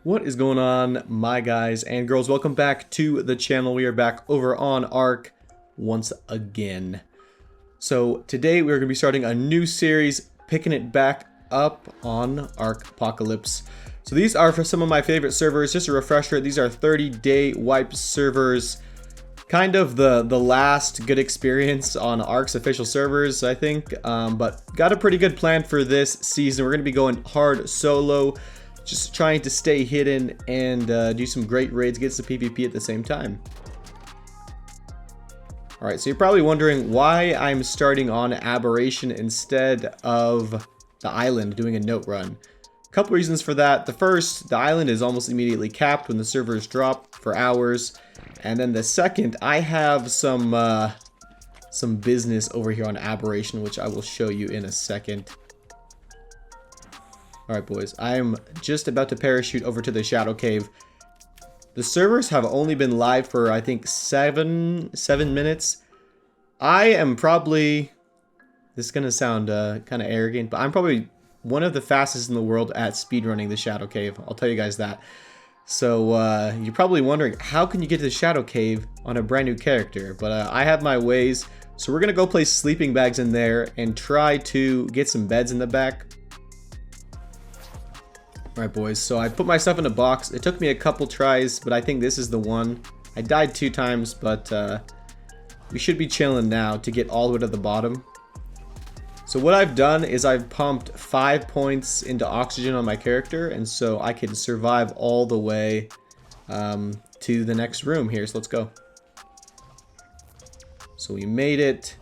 What is going on, my guys and girls? Welcome back to the channel. We are back over on ARK once again. So today we're going to be starting a new series, picking it back up on Arkpocalypse. So these are for some of my favorite servers. Just a refresher, these are 30-day wipe servers. Kind of the last good experience on ARK's official servers, I think. But got a pretty good plan for this season. We're going to be going hard solo. Just trying to stay hidden and do some great raids, get some PvP at the same time. Alright, so you're probably wondering why I'm starting on Aberration instead of the island, doing a note run. A couple reasons for that. The first, the island is almost immediately capped when the servers drop for hours. And then the second, I have some business over here on Aberration, which I will show you in a second. Alright boys, I am just about to parachute over to the Shadow Cave. The servers have only been live for, I think, 7 minutes. I am probably, this is going to sound kind of arrogant, but I'm probably one of the fastest in the world at speedrunning the Shadow Cave. I'll tell you guys that. So you're probably wondering, how can you get to the Shadow Cave on a brand new character? But I have my ways. So we're going to go place sleeping bags in there and try to get some beds in the back. Alright boys, so I put myself in a box. It took me a couple tries, but I think this is the one. I died 2 times, but we should be chilling now to get all the way to the bottom. So what I've done is I've pumped 5 points into oxygen on my character, and so I can survive all the way to the next room here. So let's go. So we made it.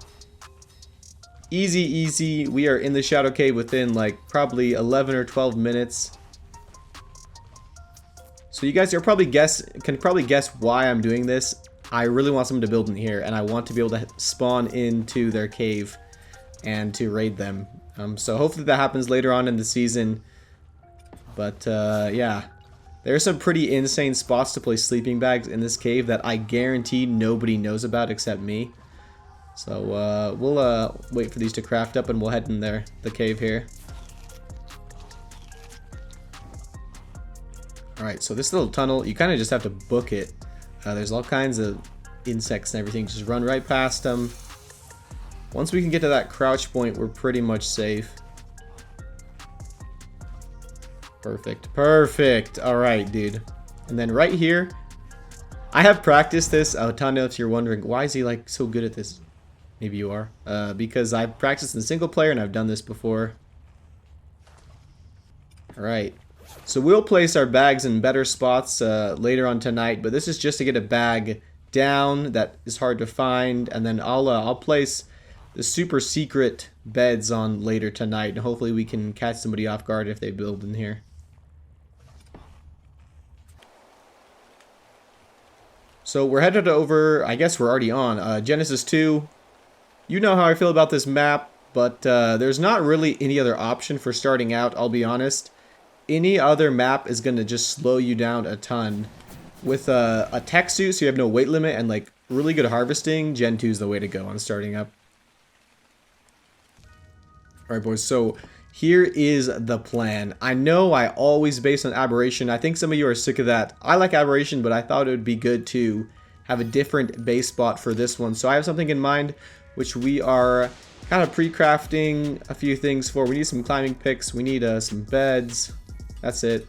Easy, easy. We are in the Shadow Cave within like probably 11 or 12 minutes. So you guys can probably guess why I'm doing this. I really want someone to build in here, and I want to be able to spawn into their cave and to raid them. So hopefully that happens later on in the season. But yeah, there's some pretty insane spots to place sleeping bags in this cave that I guarantee nobody knows about except me. So we'll wait for these to craft up, and we'll head in there, the cave here. Alright, so this little tunnel, you kind of just have to book it. There's all kinds of insects and everything. Just run right past them. Once we can get to that crouch point, we're pretty much safe. Perfect. Perfect. Alright, dude. And then right here, I have practiced this a ton. If you're wondering, why is he like so good at this? Maybe you are. Because I've practiced in single player and I've done this before. Alright. So we'll place our bags in better spots later on tonight, but this is just to get a bag down that is hard to find, and then I'll place the super secret beds on later tonight, and hopefully we can catch somebody off guard if they build in here. So we're headed over, I guess we're already on, Genesis 2. You know how I feel about this map, but there's not really any other option for starting out, I'll be honest. Any other map is going to just slow you down a ton. With a tech suit, so you have no weight limit, and like really good harvesting, Gen 2 is the way to go on starting up. Alright boys, so here is the plan. I know I always base on Aberration. I think some of you are sick of that. I like Aberration, but I thought it would be good to have a different base spot for this one. So I have something in mind, which we are kind of pre-crafting a few things for. We need some climbing picks, we need some beds. That's it.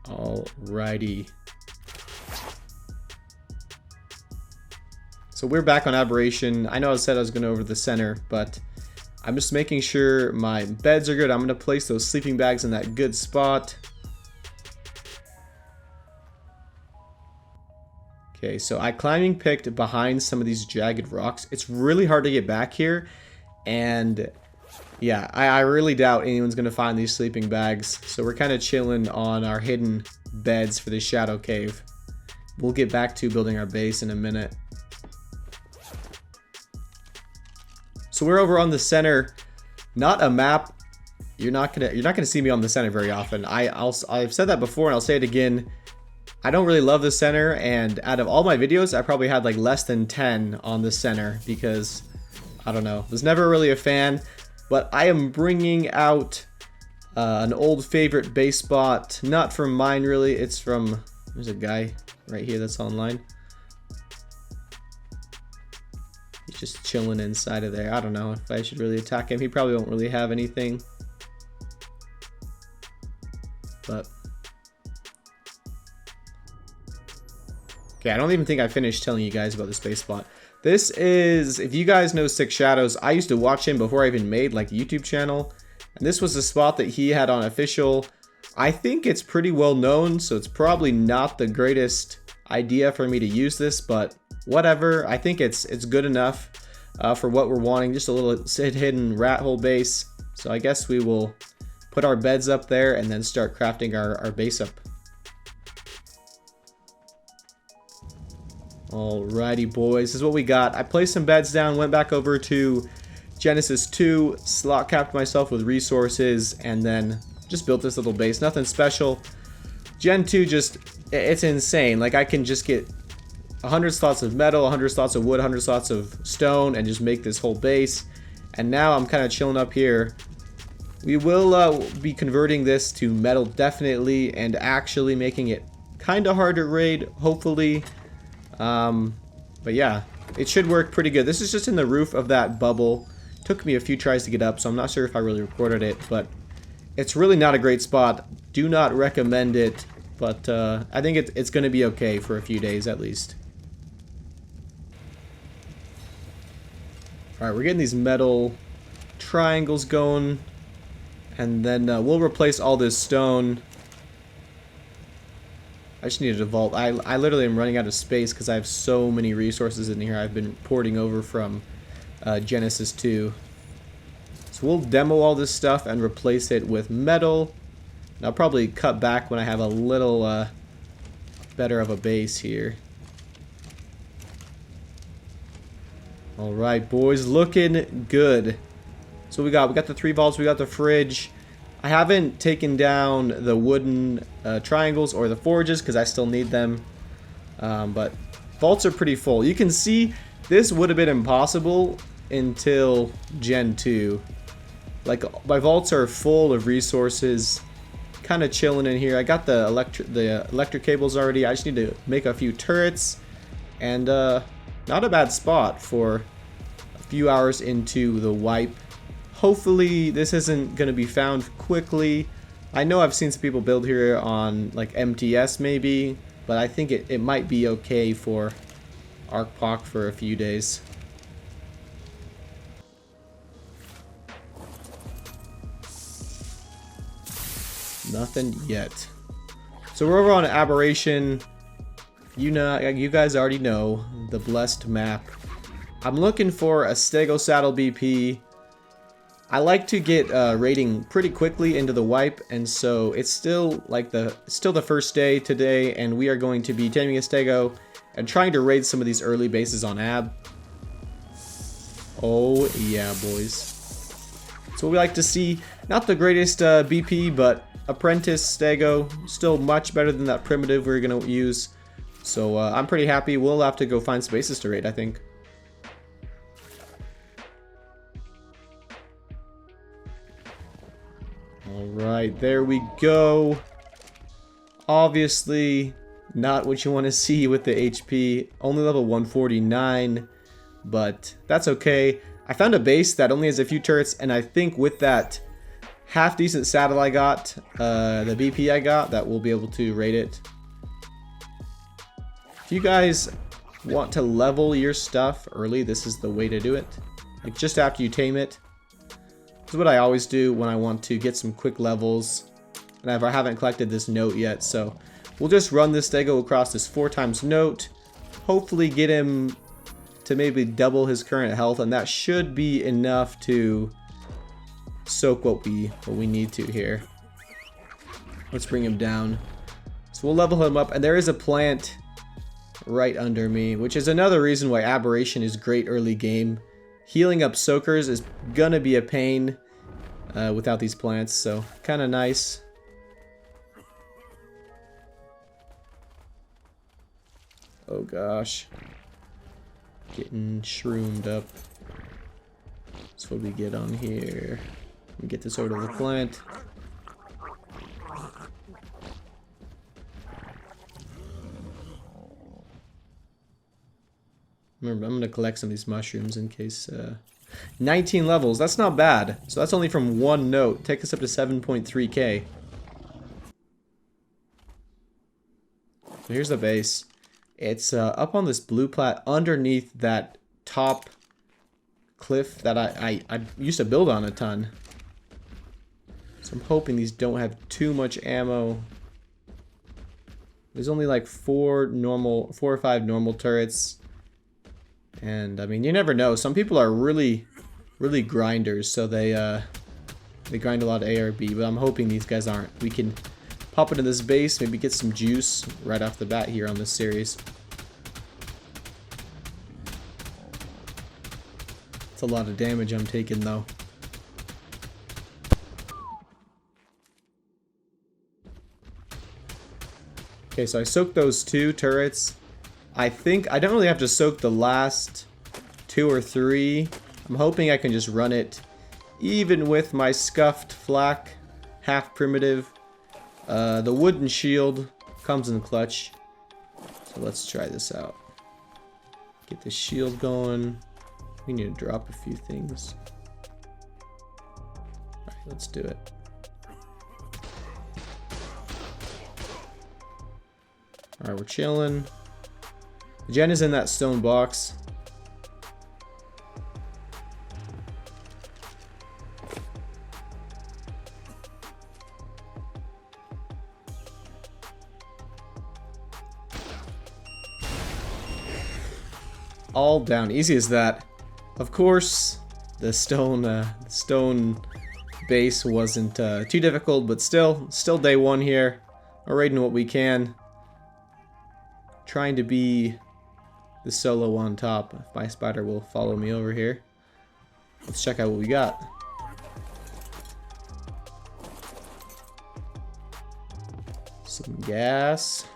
Alrighty. So we're back on Aberration. I know I said I was going over the center, but I'm just making sure my beds are good. I'm going to place those sleeping bags in that good spot. Okay, so I climbing picked behind some of these jagged rocks. It's really hard to get back here, and yeah, I really doubt anyone's going to find these sleeping bags. So we're kind of chilling on our hidden beds for the Shadow Cave. We'll get back to building our base in a minute. So we're over on the center. Not a map. You're not gonna see me on the center very often. I've said that before, and I'll say it again. I don't really love the center, and out of all my videos, I probably had like less than 10 on the center because I don't know. Was never really a fan. But I am bringing out An old favorite base spot, not from mine really, it's from, there's a guy right here that's online. He's just chilling inside of there. I don't know if I should really attack him. He probably won't really have anything. But okay, I don't even think I finished telling you guys about this base spot. This is, if you guys know Six Shadows, I used to watch him before I even made like the YouTube channel. And this was a spot that he had on official. I think it's pretty well known, so it's probably not the greatest idea for me to use this, but whatever. I think it's good enough for what we're wanting. Just a little hidden Rathole base. So I guess we will put our beds up there and then start crafting our base up. Alrighty, boys. This is what we got. I placed some beds down, went back over to Genesis 2, slot capped myself with resources, and then just built this little base. Nothing special. Gen 2 just, it's insane. Like, I can just get 100 slots of metal, 100 slots of wood, 100 slots of stone, and just make this whole base. And now I'm kind of chilling up here. We will be converting this to metal, definitely, and actually making it kind of hard to raid, hopefully. But yeah, it should work pretty good. This is just in the roof of that bubble. Took me a few tries to get up, so I'm not sure if I really recorded it, but it's really not a great spot. Do not recommend it, but I think it's going to be okay for a few days at least. Alright, we're getting these metal triangles going, and then we'll replace all this stone. I just needed a vault. I literally am running out of space because I have so many resources in here I've been porting over from Genesis 2. So we'll demo all this stuff and replace it with metal. And I'll probably cut back when I have a little better of a base here. Alright, boys, looking good. So we got the 3 vaults, we got the fridge. I haven't taken down the wooden triangles or the forges because I still need them. But vaults are pretty full. You can see this would have been impossible until Gen 2. Like, my vaults are full of resources. Kind of chilling in here. I got the electric cables already. I just need to make a few turrets. And not a bad spot for a few hours into the wipe. Hopefully this isn't going to be found quickly. I know I've seen some people build here on like MTS maybe, but I think it might be okay for Arkpoc for a few days. Nothing yet. So we're over on Aberration. You guys already know the blessed map. I'm looking for a Stego Saddle BP. I like to get raiding pretty quickly into the wipe, and so it's still like the first day today, and we are going to be taming a Stego and trying to raid some of these early bases on Ab. Oh yeah, boys. That's what we like to see. Not the greatest BP, but Apprentice Stego, still much better than that primitive we're gonna use. So I'm pretty happy. We'll have to go find spaces to raid, I think. Alright, there we go. Obviously, not what you want to see with the HP. Only level 149, but that's okay. I found a base that only has a few turrets, and I think with that half-decent saddle I got, the BP I got, that we'll be able to raid it. If you guys want to level your stuff early, this is the way to do it. Like, just after you tame it. This is what I always do when I want to get some quick levels. And I haven't collected this note yet, so we'll just run this Stego across this 4x note. Hopefully get him to maybe double his current health, and that should be enough to soak what we need to here. Let's bring him down. So we'll level him up, and there is a plant right under me, which is another reason why Aberration is great early game. Healing up soakers is gonna be a pain without these plants, so kind of nice. Oh gosh, getting shroomed up. That's what we get on here. We get this over to the plant. Remember, I'm gonna collect some of these mushrooms in case. 19 levels. That's not bad. So that's only from one note. Take us up to 7.3k. So here's the base. It's up on this blue plat underneath that top cliff that I used to build on a ton. So I'm hoping these don't have too much ammo. There's only like 4 or 5 normal turrets. And I mean, you never know. Some people are really grinders, so they grind a lot of ARB, but I'm hoping these guys aren't. We can pop into this base, maybe get some juice right off the bat here on this series. It's a lot of damage I'm taking though. Okay, so I soaked those 2 turrets. I think I don't really have to soak the last 2 or 3. I'm hoping I can just run it even with my scuffed flak, half primitive. The wooden shield comes in clutch. So let's try this out. Get the shield going. We need to drop a few things. Alright, let's do it. Alright, we're chilling. Jen is in that stone box. All down, easy as that. Of course, the stone base wasn't too difficult, but still day 1 here. We're raiding what we can. Trying to be the solo on top. If my spider will follow me over here. Let's check out what we got. Some gas.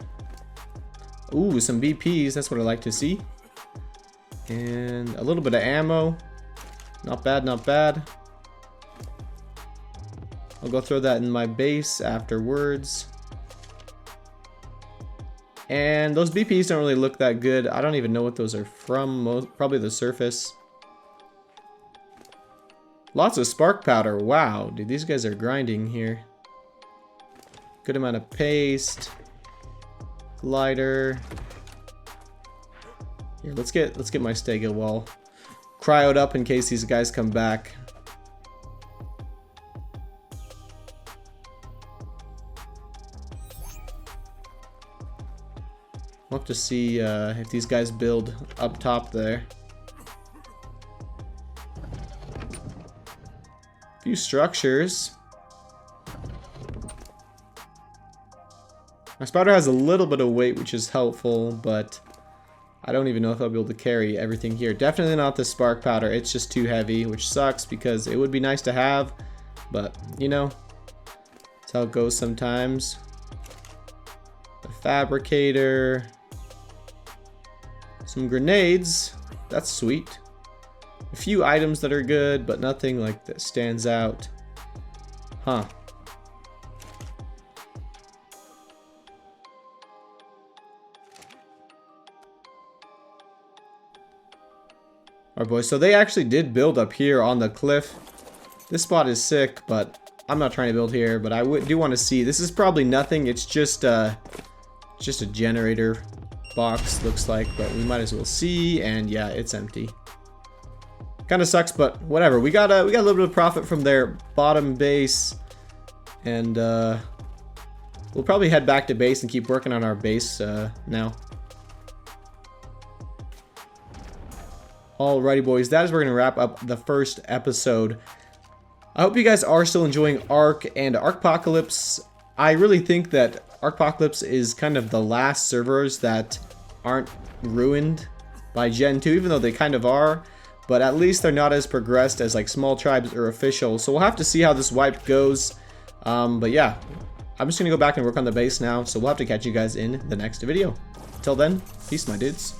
Ooh, some BPs. That's what I like to see. And a little bit of ammo. Not bad, not bad. I'll go throw that in my base afterwards. And those BPs don't really look that good. I don't even know what those are from. Probably the surface. Lots of spark powder. Wow, dude, these guys are grinding here. Good amount of paste. Glider. Here, let's get my stego wall cryoed up in case these guys come back. We'll have to see if these guys build up top there. A few structures. My spider has a little bit of weight, which is helpful, but I don't even know if I'll be able to carry everything here. Definitely not the spark powder. It's just too heavy, which sucks because it would be nice to have, but you know, that's how it goes sometimes. The fabricator. Some grenades. That's sweet. A few items that are good, but nothing like that stands out. Huh. Alright boys, so they actually did build up here on the cliff. This spot is sick, but I'm not trying to build here, but I do want to see. This is probably nothing. It's just a generator box, looks like, but we might as well see. And yeah, it's empty. Kind of sucks, but whatever. We got a little bit of profit from their bottom base, and we'll probably head back to base and keep working on our base now. Alrighty boys, that is where we're going to wrap up the first episode. I hope you guys are still enjoying ARK and Arkpocalypse. I really think that Arkpocalypse is kind of the last servers that aren't ruined by Gen 2, even though they kind of are. But at least they're not as progressed as like small tribes or official. So we'll have to see how this wipe goes. But yeah, I'm just going to go back and work on the base now. So we'll have to catch you guys in the next video. Until then, peace my dudes.